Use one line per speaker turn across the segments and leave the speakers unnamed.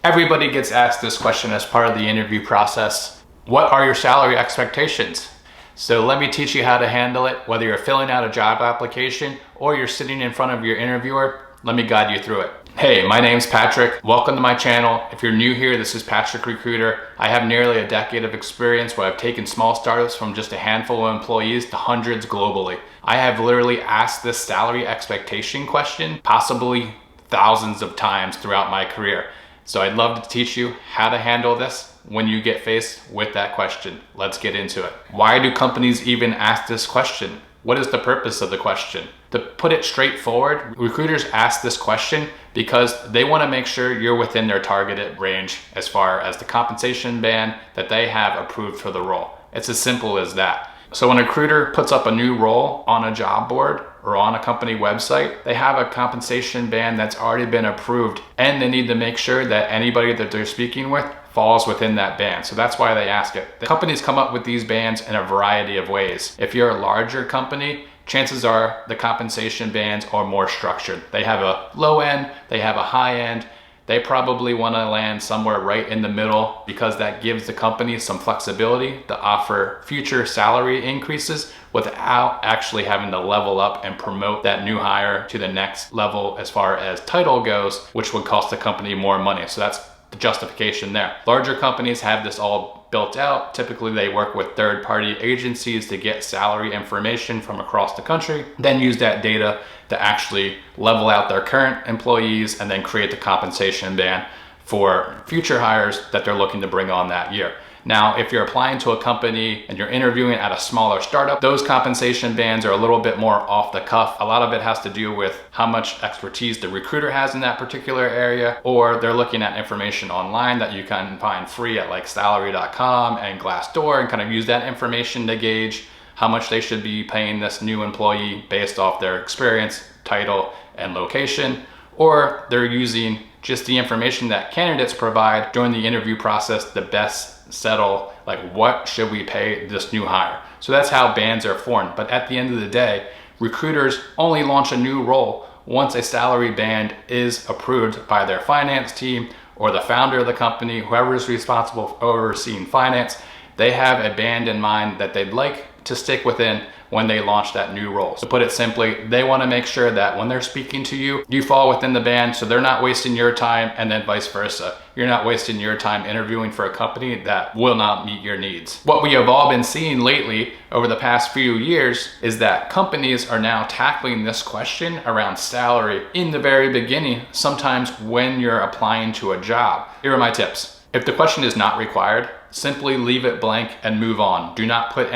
Everybody gets asked this question as part of the interview process. What are your salary expectations? So let me teach you how to handle it. Whether you're filling out a job application or you're sitting in front of your interviewer, let me guide you through it. Hey, my name's Patrick. Welcome to my channel. If you're new here, this is Patrick Recruiter. I have nearly a decade of experience where I've taken small startups from just a handful of employees to hundreds globally. I have literally asked this salary expectation question possibly thousands of times throughout my career. So I'd love to teach you how to handle this when you get faced with that question. Let's get into it. Why do companies even ask this question? What is the purpose of the question? To put it straightforward, recruiters ask this question because they want to make sure you're within their targeted range as far as the compensation band that they have approved for the role. It's as simple as that. So when a recruiter puts up a new role on a job board or on a company website, they have a compensation band that's already been approved, and they need to make sure that anybody that they're speaking with falls within that band. So that's why they ask it. The companies come up with these bands in a variety of ways. If you're a larger company, chances are the compensation bands are more structured. They have a low end, they have a high end. They probably want to land somewhere right in the middle because that gives the company some flexibility to offer future salary increases without actually having to level up and promote that new hire to the next level as far as title goes, which would cost the company more money. So that's the justification there. Larger companies have this all built out. Typically they work with third-party agencies to get salary information from across the country, then use that data to actually level out their current employees and then create the compensation band for future hires that they're looking to bring on that year. Now, if you're applying to a company and you're interviewing at a smaller startup, those compensation bands are a little bit more off the cuff. A lot of it has to do with how much expertise the recruiter has in that particular area, or they're looking at information online that you can find free at like salary.com and Glassdoor and kind of use that information to gauge how much they should be paying this new employee based off their experience, title, and location, or they're using just the information that candidates provide during the interview process to best settle like what should we pay this new hire. So that's how bands are formed. But at the end of the day, recruiters only launch a new role once a salary band is approved by their finance team or the founder of the company, whoever is responsible for overseeing finance. They have a band in mind that they'd like to stick within when they launch that new role. So put it simply, they want to make sure that when they're speaking to you, you fall within the band so they're not wasting your time, and then vice versa. You're not wasting your time interviewing for a company that will not meet your needs. What we have all been seeing lately over the past few years is that companies are now tackling this question around salary in the very beginning, sometimes when you're applying to a job. Here are my tips. If the question is not required, simply leave it blank and move on. Do not put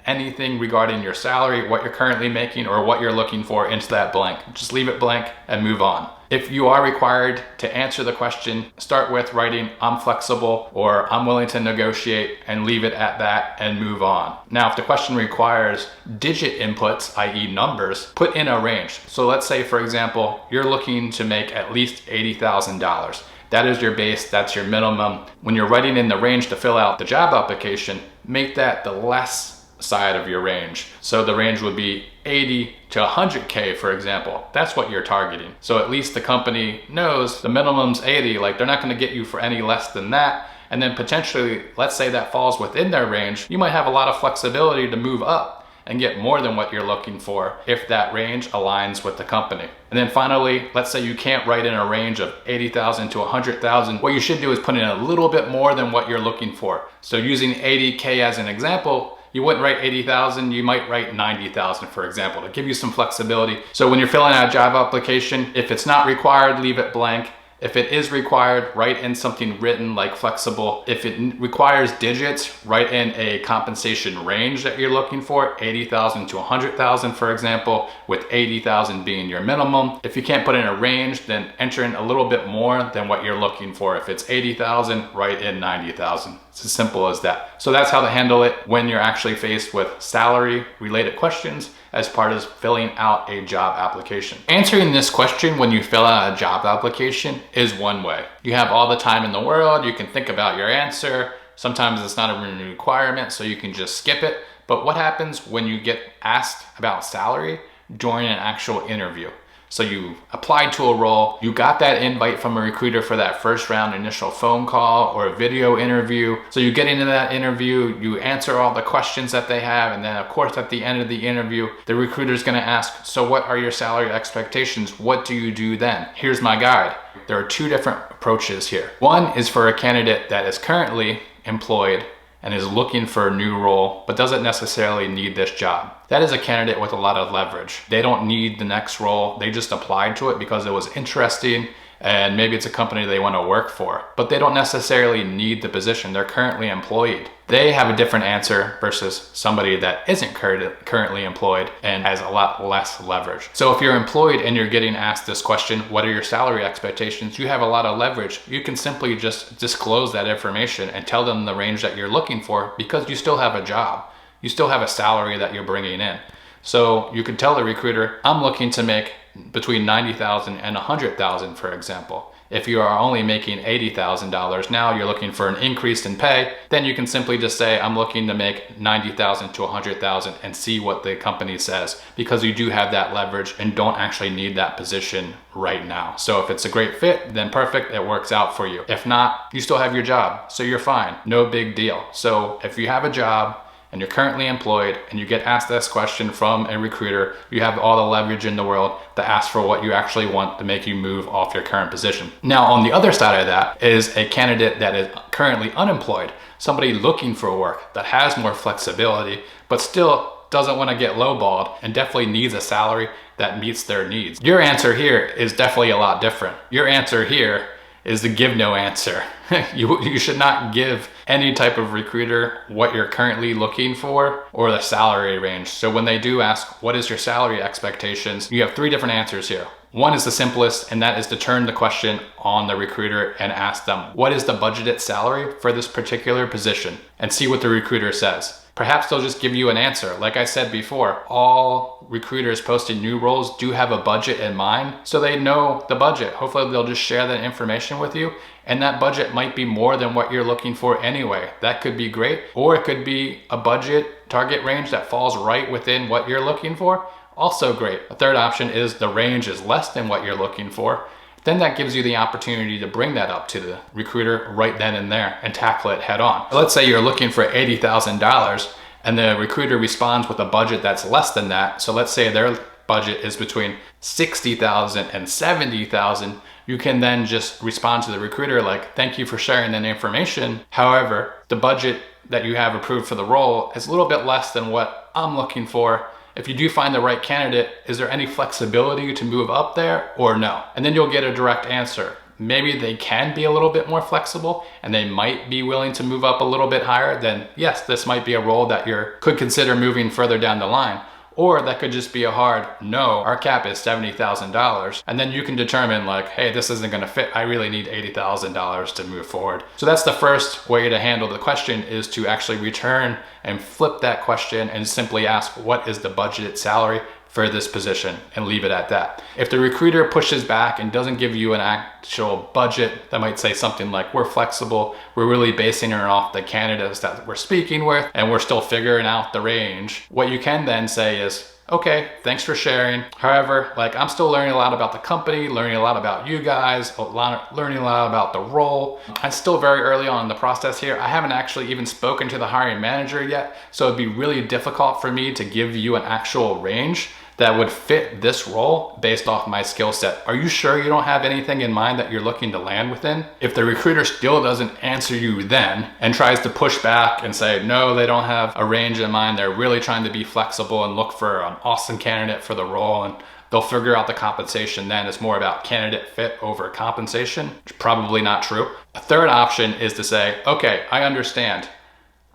anything regarding your salary, what you're currently making, or what you're looking for into that blank. Just leave it blank and move on. If you are required to answer the question, start with writing "I'm flexible" or "I'm willing to negotiate," and leave it at that and move on. Now, if the question requires digit inputs, i.e. numbers, put in a range. So let's say, for example, you're looking to make at least $80,000. That is your base, that's your minimum. When you're writing in the range to fill out the job application, make that the less side of your range. So the range would be 80 to 100K, for example. That's what you're targeting. So at least the company knows the minimum's 80, like they're not gonna get you for any less than that. And then potentially, let's say that falls within their range, you might have a lot of flexibility to move up and get more than what you're looking for if that range aligns with the company. And then finally, let's say you can't write in a range of 80,000 to 100,000. What you should do is put in a little bit more than what you're looking for. So using 80K as an example, you wouldn't write 80,000, you might write 90,000, for example, to give you some flexibility. So when you're filling out a job application, if it's not required, leave it blank. If it is required, write in something written like flexible. If it requires digits, write in a compensation range that you're looking for, 80,000 to 100,000, for example, with 80,000 being your minimum. If you can't put in a range, then enter in a little bit more than what you're looking for. If it's 80,000, write in 90,000. It's as simple as that. So that's how to handle it when you're actually faced with salary related questions as part of filling out a job application. Answering this question when you fill out a job application is one way. You have all the time in the world, you can think about your answer. Sometimes it's not a requirement, so you can just skip it. But what happens when you get asked about salary during an actual interview? So you applied to a role, you got that invite from a recruiter for that first round initial phone call or a video interview. So you get into that interview, you answer all the questions that they have, and then of course at the end of the interview, the recruiter is going to ask, so what are your salary expectations? What do you do then? Here's my guide. There are two different approaches here. One is for a candidate that is currently employed and is looking for a new role, but doesn't necessarily need this job. That is a candidate with a lot of leverage. They don't need the next role. They just applied to it because it was interesting and maybe it's a company they want to work for, but they don't necessarily need the position. They're currently employed. They have a different answer versus somebody that isn't currently employed and has a lot less leverage. So if you're employed and you're getting asked this question, what are your salary expectations? You have a lot of leverage. You can simply just disclose that information and tell them the range that you're looking for because you still have a job. You still have a salary that you're bringing in. So you could tell the recruiter, I'm looking to make between $90,000 and $100,000, for example. If you are only making $80,000 now, you're looking for an increase in pay, then you can simply just say, I'm looking to make $90,000 to $100,000 and see what the company says, because you do have that leverage and don't actually need that position right now. So if it's a great fit, then perfect, it works out for you. If not, you still have your job, so you're fine, no big deal. So if you have a job, and you're currently employed and you get asked this question from a recruiter, you have all the leverage in the world to ask for what you actually want to make you move off your current position. Now, on the other side of that is a candidate that is currently unemployed, somebody looking for work that has more flexibility, but still doesn't want to get lowballed and definitely needs a salary that meets their needs. Your answer here is definitely a lot different. Your answer here is the give no answer. You should not give any type of recruiter what you're currently looking for or the salary range. So when they do ask, what is your salary expectations? You have three different answers here. One is the simplest, and that is to turn the question on the recruiter and ask them, what is the budgeted salary for this particular position? And see what the recruiter says. Perhaps they'll just give you an answer. Like I said before, all recruiters posting new roles do have a budget in mind, so they know the budget. Hopefully they'll just share that information with you, and that budget might be more than what you're looking for anyway. That could be great, or it could be a budget target range that falls right within what you're looking for. Also great. A third option is the range is less than what you're looking for. Then that gives you the opportunity to bring that up to the recruiter right then and there and tackle it head on. Let's say you're looking for $80,000 and the recruiter responds with a budget that's less than that. So let's say their budget is between $60,000 and $70,000. You can then just respond to the recruiter like, thank you for sharing that information. However, the budget that you have approved for the role is a little bit less than what I'm looking for. If you do find the right candidate, is there any flexibility to move up there or no? And then you'll get a direct answer. Maybe they can be a little bit more flexible and they might be willing to move up a little bit higher. Then yes, this might be a role that you could consider moving further down the line. Or that could just be a hard, no, our cap is $70,000. And then you can determine like, hey, this isn't gonna fit. I really need $80,000 to move forward. So that's the first way to handle the question, is to actually return and flip that question and simply ask, what is the budgeted salary for this position, and leave it at that. If the recruiter pushes back and doesn't give you an actual budget, that might say something like, we're flexible, we're really basing it off the candidates that we're speaking with, and we're still figuring out the range. What you can then say is, okay, thanks for sharing. However, like, I'm still learning a lot about the company, learning a lot about you guys, learning a lot about the role. I'm still very early on in the process here. I haven't actually even spoken to the hiring manager yet, so it'd be really difficult for me to give you an actual range that would fit this role based off my skill set. Are you sure you don't have anything in mind that you're looking to land within? If the recruiter still doesn't answer you then and tries to push back and say, no, they don't have a range in mind, they're really trying to be flexible and look for an awesome candidate for the role, and they'll figure out the compensation then. It's more about candidate fit over compensation, which is probably not true. A third option is to say, okay, I understand.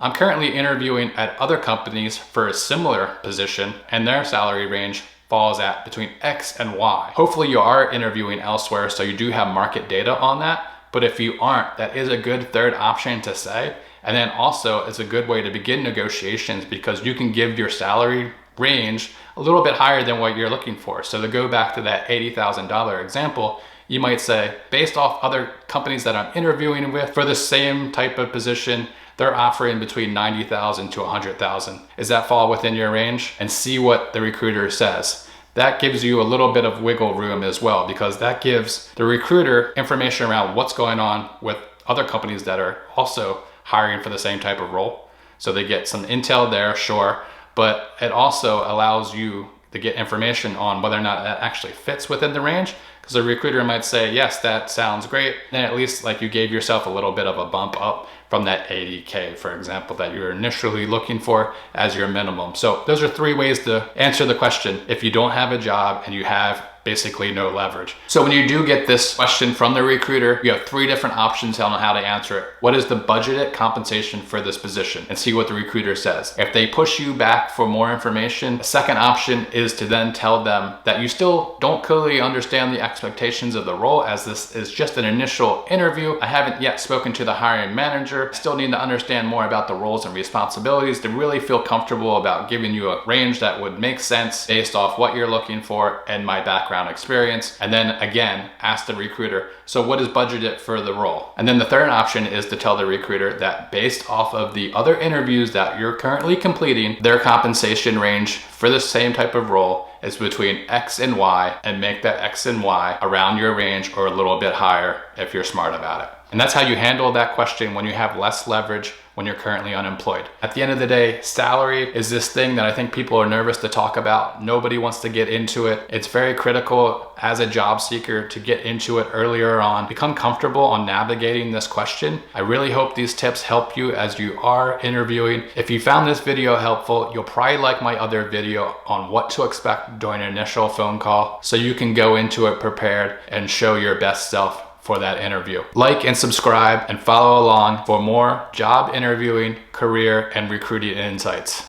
I'm currently interviewing at other companies for a similar position, and their salary range falls at between X and Y. Hopefully you are interviewing elsewhere, so you do have market data on that. But if you aren't, that is a good third option to say. And then also it's a good way to begin negotiations, because you can give your salary range a little bit higher than what you're looking for. So to go back to that $80,000 example, you might say, based off other companies that I'm interviewing with for the same type of position, they're offering between $90,000 to $100,000. Does that fall within your range? And see what the recruiter says. that gives you a little bit of wiggle room as well, because that gives the recruiter information around what's going on with other companies that are also hiring for the same type of role. So they get some intel there, sure, but it also allows you to get information on whether or not that actually fits within the range. Because the recruiter might say, yes, that sounds great. Then at least like you gave yourself a little bit of a bump up from that 80K, for example, that you're initially looking for as your minimum. So those are 3 ways to answer the question if you don't have a job and you have basically no leverage. So when you do get this question from the recruiter, you have 3 different options on how to answer it. What is the budgeted compensation for this position? And see what the recruiter says. If they push you back for more information, the second option is to then tell them that you still don't clearly understand the expectations of the role, as this is just an initial interview. I haven't yet spoken to the hiring manager. I still need to understand more about the roles and responsibilities to really feel comfortable about giving you a range that would make sense based off what you're looking for and my background experience. And then again, ask the recruiter, so what is budgeted for the role? And then the third option is to tell the recruiter that based off of the other interviews that you're currently completing, their compensation range for the same type of role is between X and Y, and make that X and Y around your range or a little bit higher if you're smart about it. And that's how you handle that question when you have less leverage when you're currently unemployed. At the end of the day, salary is this thing that I think people are nervous to talk about. Nobody wants to get into it. It's very critical as a job seeker to get into it earlier on. Become comfortable on navigating this question. I really hope these tips help you as you are interviewing. If you found this video helpful, you'll probably like my other video on what to expect during an initial phone call, so you can go into it prepared and show your best self for that interview. Like and subscribe and follow along for more job interviewing, career, and recruiting insights.